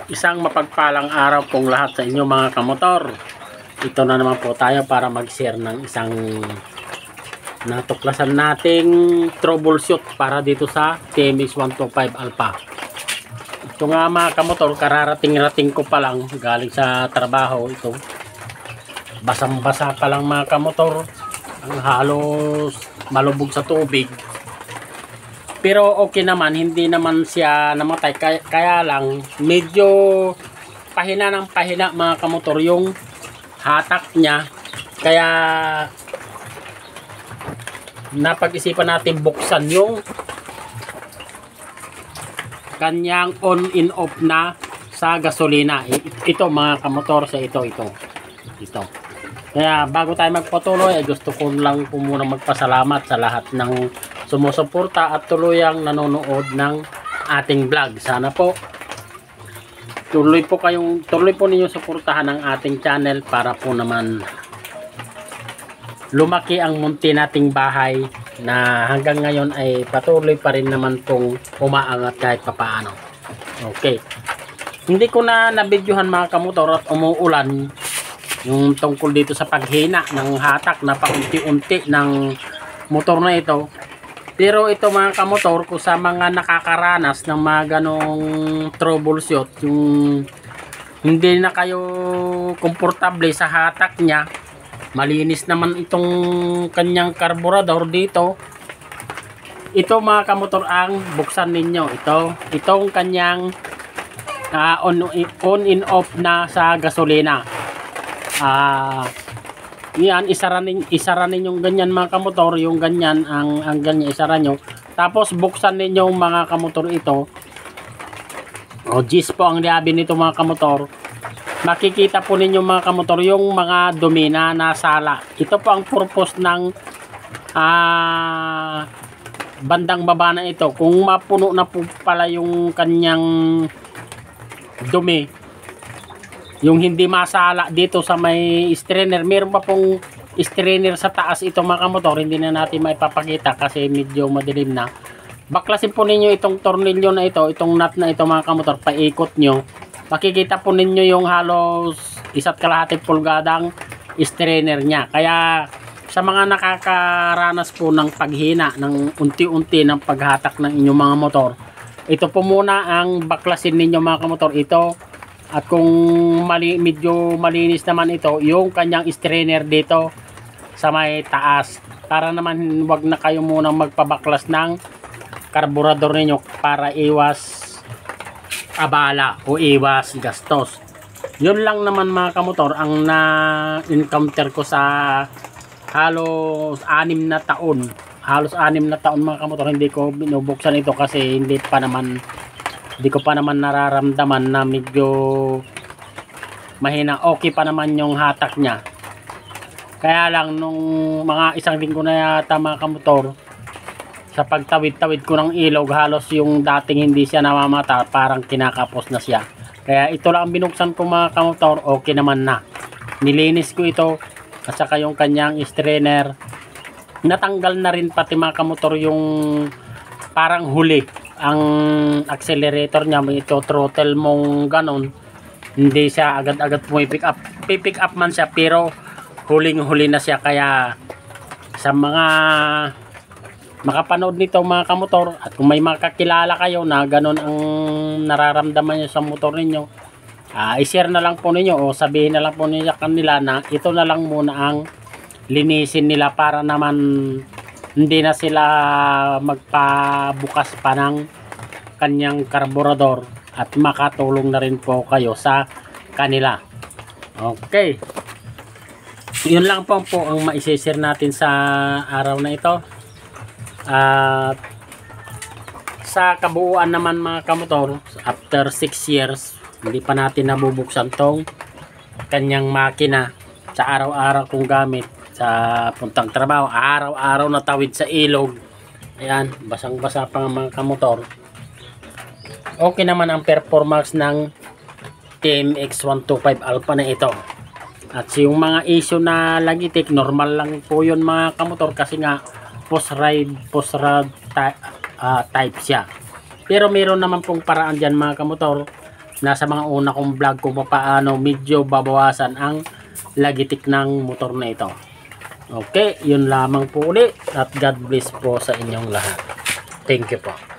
Isang mapagpalang araw pong lahat sa inyo mga kamotor. Ito na naman po tayo para mag-share ng isang natuklasan nating troubleshoot para dito sa TMX 125 Alpha. Ito nga mga kamotor, kararating-rating ko pa lang galing sa trabaho ito. Basang-basa pa lang mga kamotor, ang halos malubog sa tubig. Pero okay naman, hindi naman siya namatay. Kaya lang, medyo pahina ng pahina mga kamotor yung hatak niya. Kaya napag-isipan natin buksan yung kanyang on in off na sa gasolina. Ito mga kamotor, sa ito. Kaya bago tayo magpatuloy, ay gusto ko lang po muna magpasalamat sa lahat ng sumusuporta at tuluyang nanonood ng ating vlog. Sana po tuloy po ninyong suportahan ang ating channel para po naman lumaki ang munti nating bahay na hanggang ngayon ay patuloy pa rin naman pong umaangat kahit papaano. Okay. Hindi ko na nabidyohan mga kamotor at umuulan yung tungkol dito sa paghina ng hatak na paunti-unti ng motor na ito. Pero ito mga kamotor, kung sa mga nakakaranas ng mga ganong troubleshoot, yung hindi na kayo komportable sa hatak niya, malinis naman itong kanyang karburador dito. Ito mga kamotor ang buksan ninyo. Itong kanyang on in off na sa gasolina. Yan, isara ninyong ganyan mga kamotor, yung ganyan ang ganyan isara nyo. Tapos buksan ninyong mga kamotor ito. Gis po ang liabi nito mga kamotor. Makikita po ninyo mga kamotor yung mga dumi na nasala. Ito po ang purpose ng bandang baba na ito. Kung mapuno na po pala yung kanyang dumi, yung hindi masala dito sa may strainer, meron pa pong strainer sa taas ito mga kamotor, hindi na natin maipapakita kasi medyo madilim na. Baklasin po ninyo itong tornilyo na ito, itong nut na ito mga kamotor, paikot nyo. Makikita po ninyo yung halos 1.5 pulgadang strainer nya. Kaya sa mga nakakaranas po ng paghina ng unti-unti ng paghatak ng inyong mga motor, ito po muna ang baklasin ninyo mga kamotor, ito. At kung medyo malinis naman ito, yung kanyang strainer dito sa may taas. Para naman wag na kayo munang magpabaklas ng karburador ninyo para iwas abala o iwas gastos. Yun lang naman mga kamotor ang na-encounter ko sa halos 6 na taon. Halos 6 na taon mga kamotor, hindi ko binubuksan ito kasi hindi ko pa naman nararamdaman na medyo mahina. Okay pa naman yung hatak niya. Kaya lang nung mga 1 linggo na yata mga kamotor, sa pagtawid-tawid ko ng ilog, halos yung dating hindi siya namamata, parang kinakapos na siya. Kaya ito lang ang binuksan ko mga kamotor, okay naman na. Nilinis ko ito at saka yung kanyang strainer. Natanggal na rin pati mga kamotor yung parang huli. Ang accelerator niya, may ito throttle mong ganon, hindi siya agad-agad pumipick up. Pipick up man siya pero huling-huli na siya. Kaya sa mga makapanood nito mga kamotor, at kung may makakilala kayo na ganon ang nararamdaman nyo sa motor ninyo, i-share na lang po ninyo o sabihin na lang po ninyo sa kanila na ito na lang muna ang linisin nila para naman hindi na sila magpabukas pa ng kanyang karburador at makatulong na rin po kayo sa kanila. Okay. Yun lang po ang maisishare natin sa araw na ito. At sa kabuuan naman mga kamotor, after 6 years, hindi pa natin nabubuksan tong kanyang makina sa araw-araw kong gamit. Sa puntang trabaho, araw-araw na tawid sa ilog. Ayan, basang-basa pa mga kamotor. Okay naman ang performance ng TMX 125 Alpha na ito. At yung mga issue na lagitik, normal lang po yun mga kamotor kasi nga post-ride type siya. Pero meron naman pong paraan dyan mga kamotor nasa mga una kong vlog kung paano medyo babawasan ang lagitik ng motor na ito. Okay, yun lamang po ulit at God bless po sa inyong lahat. Thank you po.